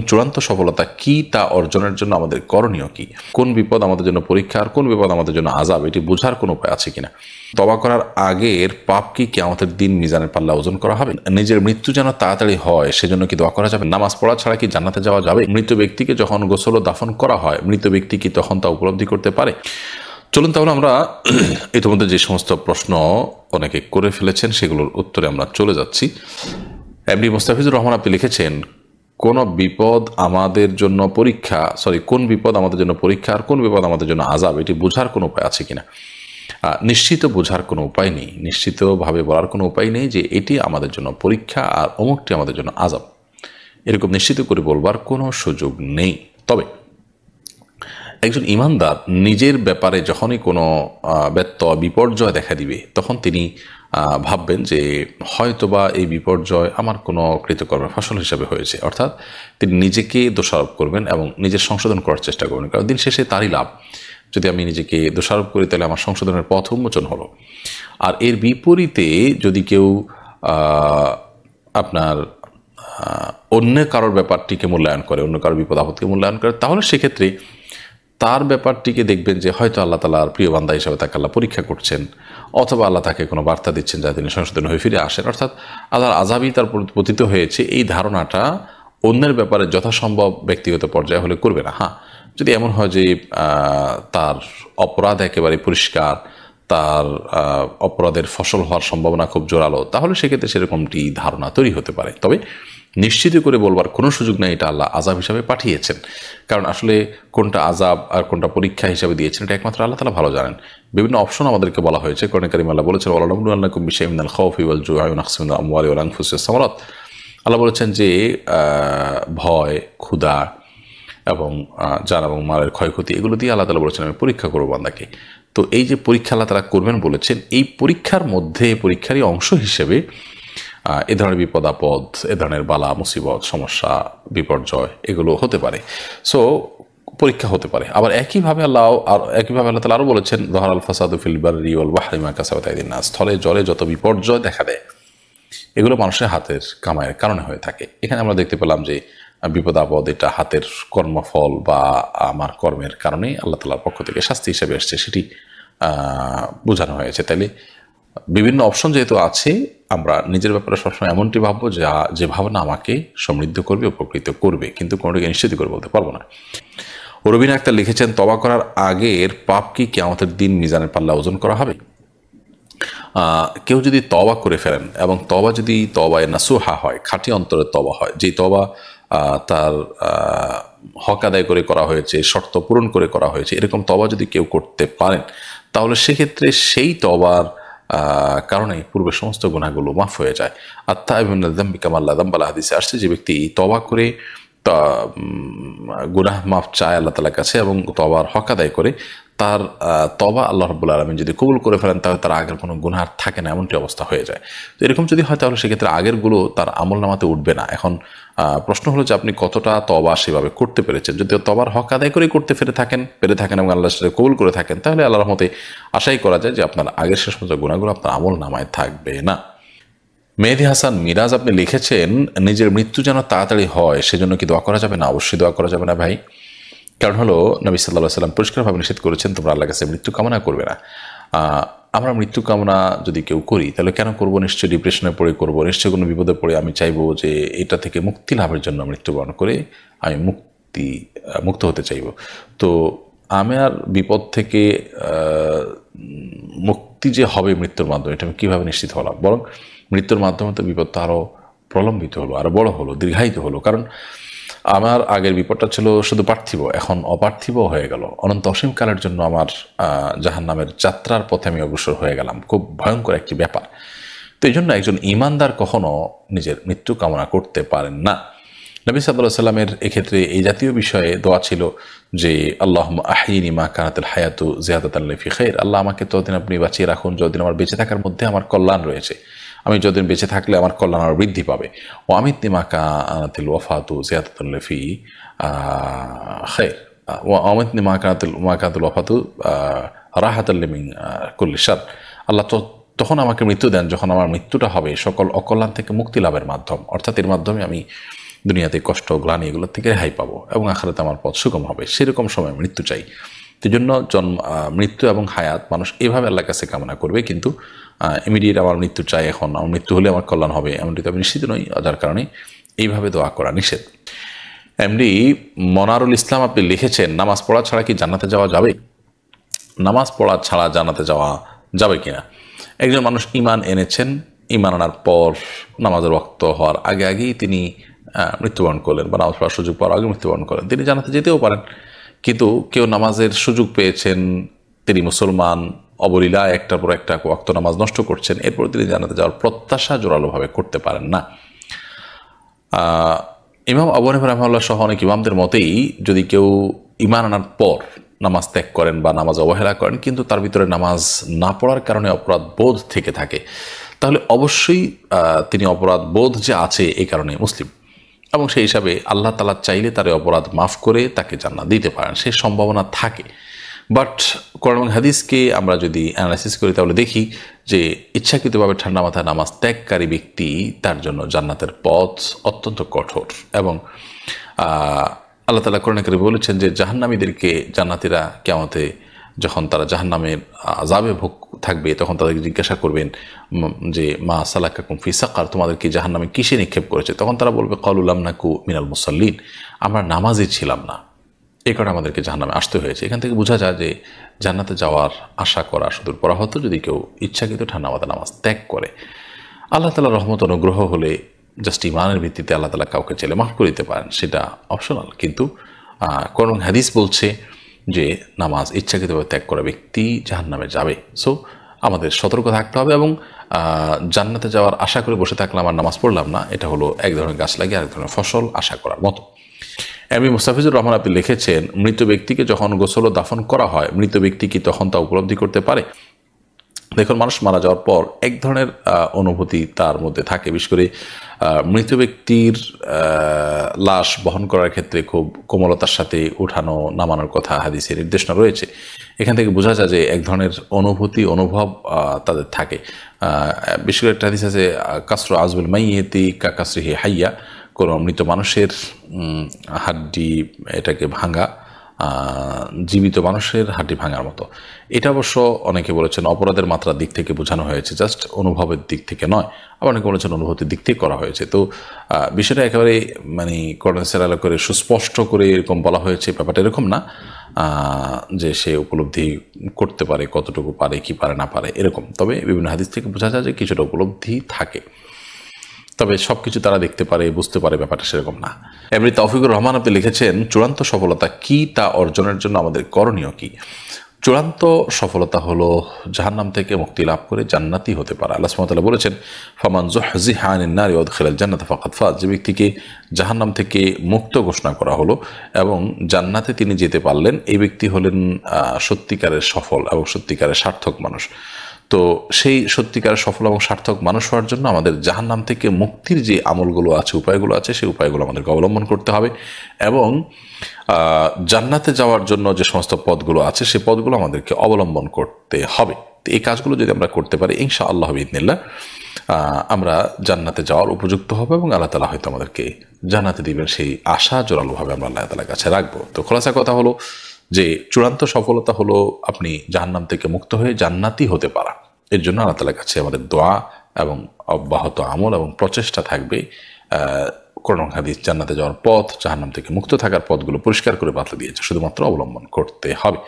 চূড়ান্ত সফলতা কি তা অর্জনের জন্য আমাদের করণীয় কি, কোন বিপদ আমাদের জন্য পরীক্ষা আর কোন বিপদ আমাদের জন্য আযাব, এটি বোঝার কোনো উপায় আছে কিনা। তওবা করার আগের পাপ কি কিয়ামতের দিন মিজানের পাল্লা ওজন করা হবে। নিজের মৃত্যু যেন তাড়াতাড়ি হয় সেজন্য কি দোয়া করা যাবে। নামাজ পড়া ছাড়া কি জান্নাতে যাওয়া যাবে। মৃত ব্যক্তিকে যখন গোসল ও দাফন করা হয় মৃত ব্যক্তি কি তখন তা উপলব্ধি করতে পারে। চলুন তাহলে আমরা ইতিমধ্যে যে সমস্ত প্রশ্ন অনেকে করে ফেলেছেন সেগুলোর উত্তরে আমরা চলে যাচ্ছি। এমডি মোস্তাফিজুর রহমান আপনি লিখেছেন, কোন বিপদ আমাদের জন্য পরীক্ষা কোন বিপদ আমাদের জন্য পরীক্ষা আর কোন বিপদ আমাদের জন্য আযাব, এটি বোঝার কোনো উপায় আছে কিনা। নিশ্চিত বোঝার কোনো উপায় নেই, নিশ্চিতভাবে বলার কোনো উপায় নেই যে এটি আমাদের জন্য পরীক্ষা আর অমুকটি আমাদের জন্য আযাব, এরকম নিশ্চিত করে বলবার কোনো সুযোগ নেই। তবে একজন ইমানদার নিজের ব্যাপারে যখনই কোনো ব্যত্যয় বিপর্যয় দেখা দিবে তখন তিনি ভাববেন যে হয়তোবা এই বিপর্যয় আমার কোনো কৃতকর্মের ফসল হিসাবে হয়েছে, অর্থাৎ তিনি নিজেকে দোষারোপ করবেন এবং নিজের সংশোধন করার চেষ্টা করবেন, কারণ দিন শেষে তারই লাভ। যদি আমি নিজেকে দোষারোপ করি তাহলে আমার সংশোধনের পথ উন্মোচন হলো। আর এর বিপরীতে যদি কেউ আপনার অন্য কারোর ব্যাপারটিকে মূল্যায়ন করে, অন্য কারোর বিপদ আপদকে মূল্যায়ন করে, তাহলে সেক্ষেত্রে তার ব্যাপারটিকে দেখবেন যে হয়তো আল্লাহ তাআলার প্রিয় বান্দা হিসাবে তাকে আল্লাহ পরীক্ষা করছেন, অথবা আল্লাহ তাকে কোনো বার্তা দিচ্ছেন যা তিনি সংশোধন হয়ে ফিরে আসেন, অর্থাৎ আল্লাহর আযাবই তার পতিত হয়েছে, এই ধারণাটা অন্যের ব্যাপারে যথাসম্ভব ব্যক্তিগত পর্যায়ে হলে করবে না। হ্যাঁ, যদি এমন হয় যে তার অপরাধ একেবারে পরিষ্কার, তার অপরাধের ফসল হওয়ার সম্ভাবনা খুব জোরালো, তাহলে সেক্ষেত্রে সেরকমটি ধারণা তৈরি হতে পারে। তবে নিশ্চিত করে বলবার কোনো সুযোগ নেই এটা আল্লাহ আযাব হিসাবে পাঠিয়েছেন, কারণ আসলে কোনটা আযাব আর কোনটা পরীক্ষা হিসাবে দিয়েছেন এটা একমাত্র আল্লাহ তাআলা ভালো জানেন। বিভিন্ন অপশন আমাদেরকে বলা হয়েছে। কোরআনে কারীমে আল্লাহ বলেছেন, ওয়ালানাবলুওয়ান্নাকুম বিশাইইন মিনাল খাউফি ওয়াল জু'i ওয়া নাকসিন মিনাল আমওয়ালি ওয়াল আনফুসি ওয়াস সামারাত। আল্লাহ বলেছেন যে ভয়, ক্ষুধা এবং জান এবং মালের ক্ষয়ক্ষতি, এগুলো দিয়ে আল্লাহ তাআলা বলেছেন আমি পরীক্ষা করব বান্দাকে। তো এই যে পরীক্ষা আল্লাহ তাআলা করবেন বলেছেন, এই পরীক্ষার মধ্যে পরীক্ষারই অংশ হিসেবে এ ধরনের বিপদ আপদ, এ ধরনের বালা মুসিবত, সমস্যা, বিপর্যয় এগুলো হতে পারে। সো পরীক্ষা হতে পারে। আবার একইভাবে আল্লাহ তাআলা আরও বলেছেন, যহারাল ফাসাদু ফিল বাররি ওয়াল বাহরি বিমা কাসাবাত আইদিন নাস। স্থলে জলে যত বিপর্যয় দেখা দেয় এগুলো মানুষের হাতের কামাইয়ের কারণে হয়ে থাকে। এখানে আমরা দেখতে পেলাম যে বিপদ আপদ এটা হাতের কর্মফল বা আমার কর্মের কারণে আল্লাহ তাআলার পক্ষ থেকে শাস্তি হিসেবে এসছে, সেটি বোঝানো হয়েছে। তাইলে বিভিন্ন অপশন যেহেতু আছে, আমরা নিজের ব্যাপারে সবসময় এমনটি ভাববো যে ভাবনা আমাকে সমৃদ্ধ করবে, উপকৃত করবে, কিন্তু কোনোটাকে নিশ্চিত করে বলতে পারবো না। রবিন আক্তার লিখেছেন, তওবা করার আগের পাপ কি কিয়ামতের দিন মিজানের পাল্লা ওজন করা হবে। কেউ যদি তওবা করে ফেলেন এবং তওবা যদি তওবায়ে নাসুহা হয়, খাঁটি অন্তরের তওবা হয়, যে তওবা তার হক আদায় করে করা হয়েছে, শর্ত পূরণ করে করা হয়েছে, এরকম তওবা যদি কেউ করতে পারেন তাহলে সেক্ষেত্রে সেই তওবার কারণে পূর্বের সমস্ত গুনাহগুলো মাফ হয়ে যায়। আত্তাইবু মিনাজ যামবি কামা লা যামবা লাহু হাদিসে আসছে, যে ব্যক্তি তওবা করে গুনাহ মাফ চায় আল্লাহ তাআলার কাছে এবং তওবার হক আদায় করে, তার তওবা আল্লাহ রাব্বুল আলামিন যদি কবুল করে ফেলেন তাহলে তার আগের কোনো গুনাহ থাকে না, এমনটি অবস্থা হয়ে যায়। তো এরকম যদি হয় তাহলে সেক্ষেত্রে আগেরগুলো তার আমলনামাতে উঠবে না। এখন প্রশ্ন হলো যে আপনি কতটা তওবা সেভাবে করতে পেরেছেন। যদি তওবার হক আদায় করে করতে পেরে থাকেন এবং আল্লাহর সাথে কবুল করে থাকেন, তাহলে আল্লাহর রহমতে আশাই করা যায় যে আপনার আগের শেষ সমস্ত গুনাহগুলো আপনার আমলনামায় থাকবে না। মেহেদী হাসান মিরাজ আপনি লিখেছেন, নিজের মৃত্যু যেন তাড়াতাড়ি হয় সেজন্য কি দোয়া করা যাবে না। অবশ্যই দোয়া করা যাবে না ভাই, কারণ হলো নবী সাল্লাল্লাহু আলাইহি ওয়াসাল্লাম পরিষ্কারভাবে নিষেধ করেছেন তোমরা আল্লাহর কাছে মৃত্যু কামনা করবে না। আমরা মৃত্যু কামনা যদি কেউ করি তাহলে কেন করব? নিশ্চয়ই ডিপ্রেশনে পড়ে করব, নিশ্চয়ই কোনো বিপদে পড়ে আমি চাইবো যে এটা থেকে মুক্তি লাভের জন্য মৃত্যুবরণ করে আমি মুক্ত হতে চাইব। তো আমার বিপদ থেকে মুক্তি যে হবে মৃত্যুর মাধ্যমে, এটা আমি কীভাবে নিশ্চিত হলাম? বরং মৃত্যুর মাধ্যমে তো বিপদটা আরও প্রলম্বিত হলো, আরও বড় হলো, দীর্ঘায়িত হলো। কারণ আমার আগের বিপদটা ছিল শুধু পার্থিব, এখন অপার্থিব হয়ে গেল। অনন্ত অসীমকালের জন্য আমার জাহান্নামের যাত্রার পথে আমি অগ্রসর হয়ে গেলাম। খুব ভয়ঙ্কর একটি ব্যাপার। তো এই জন্য একজন ঈমানদার কখনো নিজের মৃত্যু কামনা করতে পারেন না। নবী সাল্লাল্লাহু আলাইহি ওয়াসাল্লামের এক্ষেত্রে এই জাতীয় বিষয়ে দোয়া ছিল যে আল্লাহুম্মা আহয়িনি মা কানাতিল হায়াতু জিয়াদাতান লি ফি খাইর। আল্লাহ আমাকে ততদিন আপনি বাঁচিয়ে রাখুন যতদিন আমার বেঁচে থাকার মধ্যে আমার কল্যাণ রয়েছে, আমি যতদিন বেঁচে থাকলে আমার কল্যাণ আরও বৃদ্ধি পাবে। ও আমিতনি মা কানাতিল ওয়াফাতু জিয়াদাতান লি ফি খাইর, ও আমিতনি মা কানাতিল ওয়াফাতু রাহাতাল লি মিন কুল্লি শার। আল্লাহ তখন আমাকে মৃত্যু দেন যখন আমার মৃত্যুটা হবে সকল অকল্যাণ থেকে মুক্তি লাভের মাধ্যম, অর্থাৎ এর মাধ্যমে আমি দুনিয়াতে কষ্ট গ্লানি এগুলোর থেকে রেহাই পাবো এবং আখিরাতে আমার পথ সুগম হবে, সেরকম সময় মৃত্যু চাই। সেই জন্য মৃত্যু এবং হায়াত মানুষ এভাবে আল্লাহর কাছে কামনা করবে, কিন্তু ইমিডিয়েট আমার মৃত্যু চাই, এখন আমার মৃত্যু হলে আমার কল্যাণ হবে এমনটি তো আমি নিশ্চিত নই, যার কারণে এইভাবে দোয়া করা নিষেধ। এমনি মনারুল ইসলাম আপনি লিখেছেন, নামাজ পড়া ছাড়া কি জান্নাতে যাওয়া যাবে? নামাজ পড়া ছাড়া জান্নাতে যাওয়া যাবে কিনা? একজন মানুষ ঈমান এনেছেন, ঈমান আনার পর নামাজের ওয়াক্ত হওয়ার আগে আগেই তিনি মৃত্যুবরণ করলেন বা নামাজ পড়ার সুযোগ পাওয়ার আগে মৃত্যুবরণ করেন, তিনি জান্নাতে যেতেও পারেন। কিন্তু কেউ নামাজের সুযোগ পেয়েছেন, তিনি মুসলমান, অবলীলা একটার পর একটা ওয়াক্ত নামাজ নষ্ট করছেন, এরপর তিনি জান্নাতে যাওয়ার প্রত্যাশা জোরালোভাবে করতে পারেন না। ইমাম আবু হানিফা রাহিমাহুল্লাহ সহ অনেক ইমামদের মতেই যদি কেউ ঈমান আনার পর নামাজ ত্যাগ করেন বা নামাজ অবহেলা করেন, কিন্তু তার ভিতরে নামাজ না পড়ার কারণে অপরাধ বোধ থেকে থাকে, তাহলে অবশ্যই তিনি অপরাধ বোধ যে আছে এই কারণে মুসলিম, এবং সেই হিসাবে আল্লাহ তাআলা চাইলে তার অপরাধ মাফ করে তাকে জান্নাত দিতে পারেন, সে সম্ভাবনা থাকে। বাট কোরআন এবং হাদিসকে আমরা যদি অ্যানালাইসিস করি তাহলে দেখি যে ইচ্ছাকৃতভাবে ঠান্ডা মাথায় নামাজ ত্যাগকারী ব্যক্তি, তার জন্য জান্নাতের পথ অত্যন্ত কঠোর। এবং আল্লাহ তাআলা কোরআনে কারিমে বলেছেন যে জাহান্নামীদেরকে জান্নাতীরা কিয়ামতে যখন তারা জাহান্নামের আযাবে ভোগ থাকবে, তখন তাদেরকে জিজ্ঞাসা করবেন যে মা সালাকাকুম ফি সাকার, তোমাদেরকে জাহান্নামে কিসে নিক্ষেপ করেছে? তখন তারা বলবে ক্বালু লাম নাকু মিনাল মুসাল্লিন, আমরা নামাজই ছিলাম না, এই কারণে আমাদেরকে জাহান্নামে আসতে হয়েছে। এখান থেকে বোঝা যায় যে জান্নাতে যাওয়ার আশা করা সুদূর পরাহত যদি কেউ ইচ্ছাকৃত ঠান্ডা মাথায় নামাজ ত্যাগ করে। আল্লাহ তাআলার রহমত অনুগ্রহ হলে জাস্ট ইমানের ভিত্তিতে আল্লাহ তাআলা কাউকে চাইলে মাফ করে দিতে পারেন, সেটা অপশনাল। কিন্তু কোরআন হাদিস বলছে যে নামাজ ইচ্ছাকৃতভাবে ত্যাগ করা ব্যক্তি জাহান্নামে যাবে। সো আমাদের সতর্ক থাকতে হবে, এবং জান্নাতে যাওয়ার আশা করে বসে থাকলাম আর নামাজ পড়লাম না, এটা হলো এক ধরনের গাছ লাগিয়ে আরেক ধরনের ফসল আশা করার মতো। এমনি মুস্তাফিজুর রহমান আপনি লিখেছেন, মৃত ব্যক্তিকে যখন গোসল ও দাফন করা হয়, মৃত ব্যক্তি কি তখন তা উপলব্ধি করতে পারে? দেখুন, মানুষ মারা যাওয়ার পর এক ধরনের অনুভূতি তার মধ্যে থাকে, বিশেষ করে মৃত ব্যক্তির লাশ বহন করার ক্ষেত্রে খুব কোমলতার সাথে উঠানো নামানোর কথা হাদিসের নির্দেশনা রয়েছে। এখান থেকে বোঝা যায় যে এক ধরনের অনুভব তাদের থাকে। বিশেষ করে একটা হাদিস আছে, কাসরু আজবুল মাইয়েতি কা কাসরিহি হাইয়া, কোনো মৃত মানুষের হাড্ডি এটাকে ভাঙা জীবিত মানুষের হাড্ডি ভাঙার মতো। এটা অবশ্য অনেকে বলেছেন অপরাধের মাত্রার দিক থেকে বোঝানো হয়েছে, জাস্ট অনুভবের দিক থেকে নয়। আবার অনেকে বলেছেন অনুভূতির দিক থেকে করা হয়েছে। তো বিষয়টা একেবারে কন্ডেন্সার আলো করে সুস্পষ্ট করে এরকম বলা হয়েছে, ব্যাপারটা এরকম না যে সে উপলব্ধি করতে পারে, কতটুকু পারে কি পারে না পারে এরকম। তবে বিভিন্ন হাদিস থেকে বোঝা যায় যে কিছুটা উপলব্ধি থাকে, তবে সব কিছু তারা দেখতে পারে, বুঝতে পারে, ব্যাপারটা সেরকম না। এমনি তৌফিকুর রহমান আপনি লিখেছেন, চূড়ান্ত সফলতা কি, তা অর্জনের জন্য আমাদের করণীয় কি? চূড়ান্ত সফলতা হলো জাহান্নাম থেকে মুক্তি লাভ করে জান্নাতি হতে পারে। আল্লাহ সুবহানাহু ওয়া তাআলা বলেছেন, ফামান যুহজিহা আনিন নারি ওয়া উদখিলাল জান্নাতা ফাকাদ ফাজ, যে ব্যক্তিকে জাহান্নাম থেকে মুক্ত ঘোষণা করা হলো এবং জান্নাতে তিনি যেতে পারলেন, এই ব্যক্তি হলেন সত্যিকারের সফল এবং সত্যিকারের সার্থক মানুষ। তো সেই সত্যিকারের সফল এবং সার্থক মানুষ হওয়ার জন্য আমাদের জাহান্নাম থেকে মুক্তির যে আমলগুলো আছে, উপায়গুলো আছে, সেই উপায়গুলো আমাদেরকে অবলম্বন করতে হবে, এবং জান্নাতে যাওয়ার জন্য যে সমস্ত পথগুলো আছে সেই পথগুলো আমাদেরকে অবলম্বন করতে হবে। তো এই কাজগুলো যদি আমরা করতে পারি, ইনশাআল্লাহ বিইذনিল্লাহ আমরা জান্নাতে যাওয়ার উপযুক্ত হবে এবং আল্লাহ তাআলা হয়তো আমাদেরকে জান্নাতে দিবেন, সেই আশা জোরালোভাবে আমরা আল্লাহ তাআলার কাছে রাখবো। তো খোলাসা কথা হলো যে চূড়ান্ত সফলতা হলো আপনি জাহান্নাম থেকে মুক্ত হয়ে জান্নাতি হতে পারা। এর জন্য আল্লাহ তাআলার কাছে আমাদের দোয়া এবং অব্যাহত আমল এবং প্রচেষ্টা থাকবে। কোরআন হাদিস জান্নাতে যাওয়ার পথ, জাহান্নাম থেকে মুক্ত থাকার পথগুলো পরিষ্কার করে বাতলে দিয়েছে, শুধুমাত্র অবলম্বন করতে হবে।